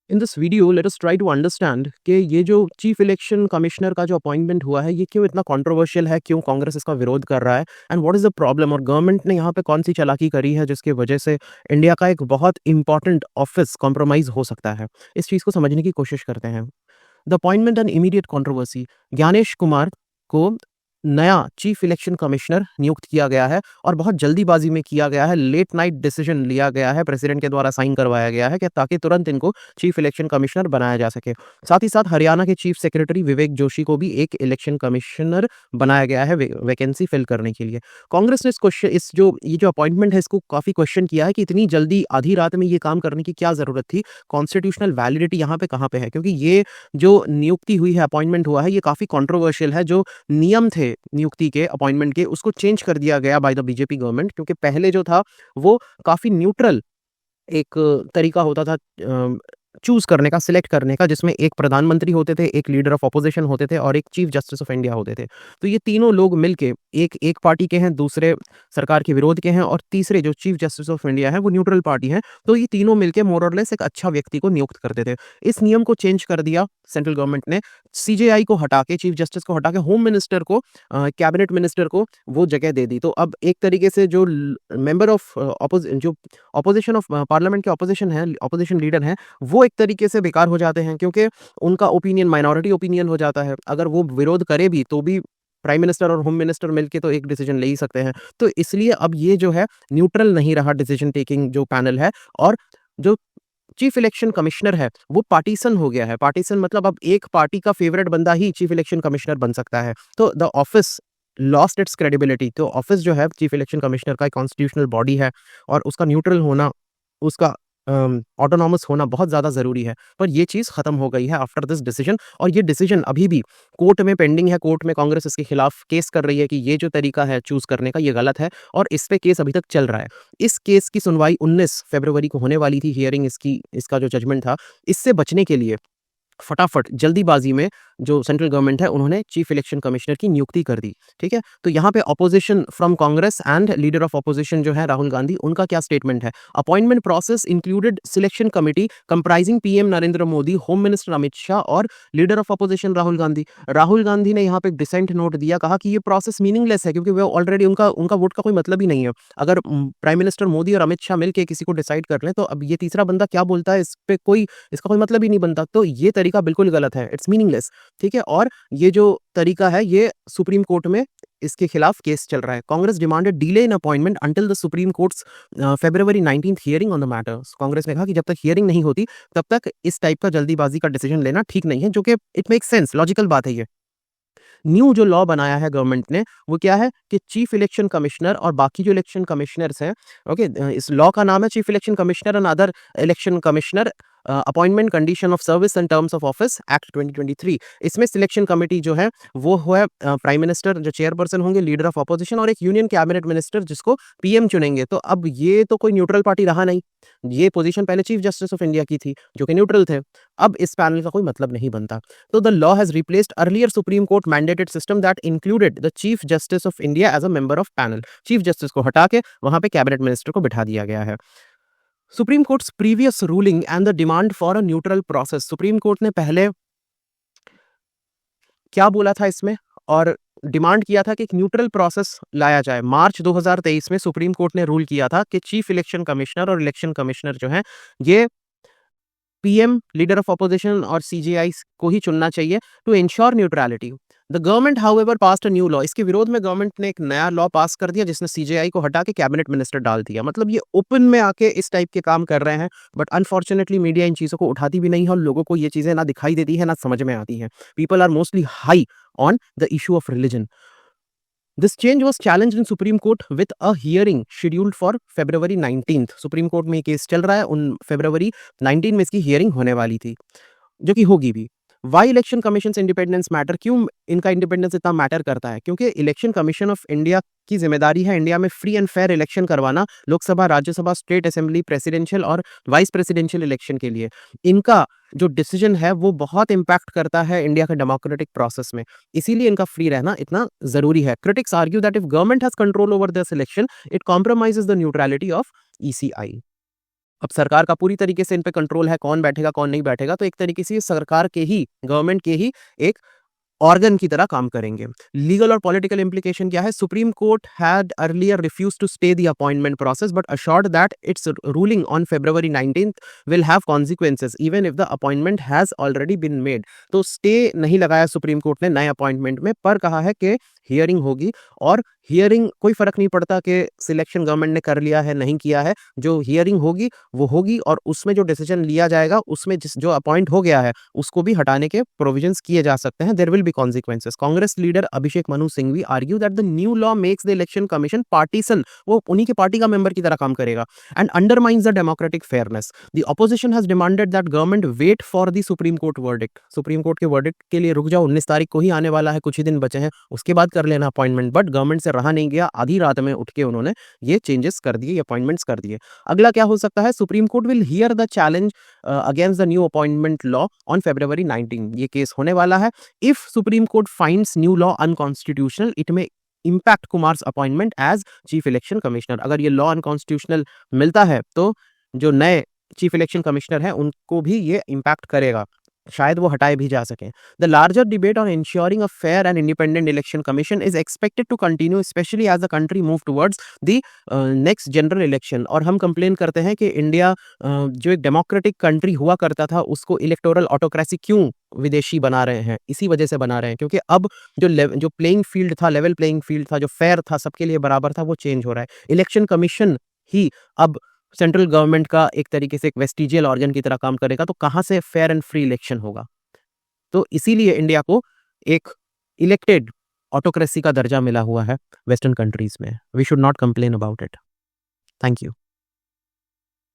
In this video let us try to understand कि ये जो चीफ इलेक्शन कमिश्नर का जो अपॉइंटमेंट हुआ है ये क्यों इतना कंट्रोवर्शियल है, क्यों कांग्रेस इसका विरोध कर रहा है and what is the problem, और गवर्नमेंट ने यहाँ पे कौन सी चालाकी करी है जिसकी वजह से इंडिया का एक बहुत इंपॉर्टेंट ऑफिस कॉम्प्रोमाइज हो सकता है। इस चीज़ को समझने की कोशिश करते हैं। The appointment and immediate controversy, Gyanesh Kumar को नया चीफ इलेक्शन कमिश्नर नियुक्त किया गया है और बहुत जल्दीबाजी में किया गया है। लेट नाइट डिसीजन लिया गया है, प्रेसिडेंट के द्वारा साइन करवाया गया है कि ताकि तुरंत इनको चीफ इलेक्शन कमिश्नर बनाया जा सके। साथ ही साथ हरियाणा के चीफ सेक्रेटरी विवेक जोशी को भी एक इलेक्शन कमिश्नर बनाया गया है वैकेंसी फिल करने के लिए। कांग्रेस ने इस क्वेश्चन इस जो ये जो अपॉइंटमेंट है इसको काफी क्वेश्चन किया है कि इतनी जल्दी आधी रात में ये काम करने की क्या जरूरत थी, कॉन्स्टिट्यूशनल वैलिडिटी यहाँ पे कहाँ पे है, क्योंकि ये जो नियुक्ति हुई है, अपॉइंटमेंट हुआ है, ये काफी कंट्रोवर्शियल है। जो नियम थे नियुक्ति के, अपॉइंटमेंट के, उसको चेंज कर दिया गया बाय द बीजेपी गवर्नमेंट, क्योंकि पहले जो था वो काफी न्यूट्रल एक तरीका होता था चूज करने का, सिलेक्ट करने का, जिसमें एक प्रधानमंत्री होते थे, एक लीडर ऑफ ऑपोजिशन होते थे और एक चीफ जस्टिस ऑफ इंडिया होते थे। तो ये तीनों लोग मिलके एक पार्टी के हैं, दूसरे सरकार के विरोध के हैं और तीसरे जो चीफ जस्टिस ऑफ इंडिया है वो न्यूट्रल पार्टी है। तो ये तीनों मिलके मोर और लेस एक अच्छा व्यक्ति को नियुक्त करते थे। इस नियम को चेंज कर दिया सेंट्रल गवर्नमेंट ने, सीजेआई को हटा के, चीफ जस्टिस को हटा के होम मिनिस्टर को, कैबिनेट मिनिस्टर को वो जगह दे दी। तो अब एक तरीके से जो मेंबर ऑफ जो ऑपोजिशन ऑफ पार्लियामेंट के ऑपोजिशन है, ऑपोजिशन लीडर हैं, वो एक तरीके से बेकार हो जाते हैं, क्योंकि उनका ओपिनियन माइनॉरिटी ओपिनियन हो जाता है। अगर वो विरोध करे भी तो भी प्राइम मिनिस्टर और होम मिनिस्टर मिलके तो एक डिसीजन ले ही सकते हैं। तो इसलिए अब ये जो है न्यूट्रल नहीं रहा डिसीजन टेकिंग जो पैनल है, और जो चीफ इलेक्शन कमिश्नर है वो पार्टीसन हो गया है। पार्टीसन मतलब अब एक पार्टी का फेवरेट बंदा ही चीफ इलेक्शन कमिश्नर बन सकता है। तो the office lost its credibility. तो ऑफिस जो है चीफ इलेक्शन कमिश्नर का कॉन्स्टिट्यूशनल बॉडी है और उसका न्यूट्रल होना, उसका ऑटोनॉमस होना बहुत ज़्यादा ज़रूरी है। पर ये चीज़ ख़त्म हो गई है आफ्टर दिस डिसीजन, और ये डिसीजन अभी भी कोर्ट में पेंडिंग है। कोर्ट में कांग्रेस इसके खिलाफ केस कर रही है कि ये जो तरीका है चूज़ करने का ये गलत है, और इस पे केस अभी तक चल रहा है। इस केस की सुनवाई 19 फरवरी को होने वाली थी, हियरिंग इसका जो जजमेंट था। इससे बचने के लिए फटाफट जल्दीबाजी में जो सेंट्रल गवर्नमेंट है उन्होंने चीफ इलेक्शन कमिश्नर की नियुक्ति कर दी। ठीक है, तो यहाँ पे opposition from Congress and leader of opposition जो है राहुल गांधी, उनका क्या स्टेटमेंट है। Appointment process included selection committee comprising PM Narendra Modi, home minister Amit Shah और leader of opposition Rahul Gandhi. Rahul Gandhi ने यहाँ पे डिसेंट नोट दिया, कहा कि ये प्रोसेस मीनिंगलेस है, क्योंकि वो ऑलरेडी उनका वोट का कोई मतलब ही नहीं है। अगर प्राइम मिनिस्टर मोदी और अमित शाह मिलकर किसी को डिसाइड कर लें तो अब ये तीसरा बंदा क्या बोलता है इसका कोई मतलब ही नहीं बनता। तो ये तरीका बिल्कुल गलत है, इट्स मीनिंगलेस। ठीक है, और ये जो तरीका है ये सुप्रीम कोर्ट में इसके खिलाफ केस चल रहा है। Congress demanded delay in appointment until the supreme courts February 19 hearing on the matter. Congress ने कहा कि जब तक हियरिंग नहीं होती तब तक इस टाइप का जल्दीबाजी का डिसीजन लेना ठीक नहीं है, जो कि इट मेक्स सेंस, लॉजिकल बात है। ये न्यू जो लॉ बनाया है गवर्नमेंट ने वो क्या है कि चीफ इलेक्शन कमिश्नर और बाकी जो इलेक्शन कमिश्नर्स हैं, ओके, इस लॉ का नाम है chief election commissioner and other election commissioner appointment condition of service and terms of office act 2023। इसमें सिलेक्शन कमेटी जो है वो है प्राइम मिनिस्टर जो चेयरपर्सन होंगे, लीडर ऑफ ऑपोजिशन और एक यूनियन कैबिनेट मिनिस्टर जिसको पीएम चुनेंगे। तो अब ये तो कोई न्यूट्रल पार्टी रहा नहीं, ये पोजीशन पहले चीफ जस्टिस ऑफ इंडिया की थी जो कि न्यूट्रल थे। अब इस पैनल का कोई मतलब नहीं बनता। तो the law has replaced earlier Supreme Court mandated system that included the Chief Justice of India as a member of panel. Chief Justice को हटा के वहां पे कैबिनेट मिनिस्टर को बिठा दिया गया है। Supreme courts previous ruling and the demand for a neutral process. Supreme court ने पहले क्या बोला था इसमें, और डिमांड किया था कि एक न्यूट्रल प्रोसेस लाया जाए। मार्च 2023 में सुप्रीम कोर्ट ने रूल किया था कि चीफ इलेक्शन कमिश्नर और इलेक्शन कमिश्नर जो हैं ये पीएम, लीडर ऑफ ऑपोजिशन और सीजेआई को ही चुनना चाहिए to ensure neutrality. The government however passed a new law. इसके विरोध में गवर्नमेंट ने एक नया लॉ पास कर दिया जिसने सीजेआई को हटा के कैबिनेट मिनिस्टर डाल दिया। मतलब ये ओपन में आके इस टाइप के काम कर रहे हैं, बट अनफॉर्चुनेटली मीडिया इन चीजों को उठाती भी नहीं है और लोगों को ये चीजें ना दिखाई देती है ना समझ में आती है। People are mostly high on the issue of religion. This change was challenged in Supreme Court with a hearing scheduled for February 19th। Supreme court में केस चल रहा है, उन फरवरी 19 में इसकी हियरिंग होने वाली थी, जो कि होगी भी। Why election commission independence matter, क्यों इनका इंडिपेंडेंस इतना मैटर करता है, क्योंकि इलेक्शन कमीशन ऑफ इंडिया की जिम्मेदारी है इंडिया में फ्री एंड फेयर इलेक्शन करवाना, Lok Sabha, Rajya Sabha, state assembly, presidential और वाइस प्रेसिडेंशियल इलेक्शन के लिए। इनका जो डिसीजन है वो बहुत इंपैक्ट करता है इंडिया के डेमोक्रेटिक प्रोसेस में, इसीलिए इनका फ्री रहना इतना जरूरी है। Critics argue that if government has control over this election it compromises the neutrality of ECI. अब सरकार का पूरी तरीके से इन पे कंट्रोल है, कौन बैठेगा, कौन नहीं बैठेगा, तो एक तरीके से ये सरकार के ही, गवर्नमेंट के ही एक ऑर्गन की तरह काम करेंगे। लीगल और पॉलिटिकल इंप्लीकेशन क्या है? Supreme Court had earlier refused to stay the appointment process but assured that its ruling on February 19th will have consequences even if the appointment has already been made। तो stay नहीं लगाया supreme court ने नए appointment में, पर कहा है कि हियरिंग होगी, और हियरिंग कोई फर्क नहीं पड़ता कि सिलेक्शन गवर्नमेंट ने कर लिया है नहीं किया है, जो हियरिंग होगी वो होगी, और उसमें जो डिसीजन लिया जाएगा उसमें जो अपॉइंट हो गया है उसको भी हटाने के प्रोविजंस किए जा सकते हैं। There will be consequences. Congress leader Abhishek Manu Singhvi argue that the new law makes the election commission partisan, वो उन्हीं की पार्टी का मेंबर की तरह काम करेगा, and undermines the democratic fairness. The opposition has demanded that government wait for the Supreme Court verdict. Supreme Court के verdict के लिए रुक जाओ, 19 तारीख को ही आने वाला है, कुछ ही दिन बचे हैं, उसके बाद कर लेना अपॉइंटमेंट। बट गवर्नमेंट से रहा नहीं गया, आधी रात में उठ के उन्होंने ये चेंजेस कर दिए, अपॉइंटमेंट्स कर दिए। अगला क्या हो सकता है? Supreme Court will hear the challenge against the new appointment law on February 19। ये केस होने वाला है। If Supreme Court finds new law unconstitutional it may impact Kumar's appointment as chief election commissioner. अगर ये लॉ अनकॉन्स्टिट्यूशनल मिलता है तो जो नए चीफ इलेक्शन कमिश्नर हैं उनको भी ये इम्पैक्ट करेगा, शायद वो हटाए भी जा सकें। The larger debate on ensuring a fair and independent election commission is expected to continue specially as the country move towards the next general election. और हम कंप्लेन करते हैं कि इंडिया जो एक डेमोक्रेटिक कंट्री हुआ करता था उसको इलेक्टोरल ऑटोक्रेसी क्यों विदेशी बना रहे हैं? इसी वजह से बना रहे हैं क्योंकि अब जो प्लेइंग फील्ड था, लेवल प्लेइंग फील्ड था, जो फेयर था, सबके लिए बराबर था, वो चेंज हो रहा है। इलेक्शन कमीशन ही अब सेंट्रल गवर्नमेंट का एक तरीके से एक वेस्टिजियल ऑर्गन की तरह काम करेगा, तो कहाँ से फेयर एंड फ्री इलेक्शन होगा? तो इसीलिए इंडिया को एक इलेक्टेड ऑटोक्रेसी का दर्जा मिला हुआ है वेस्टर्न कंट्रीज में। We should not complain about it. Thank you.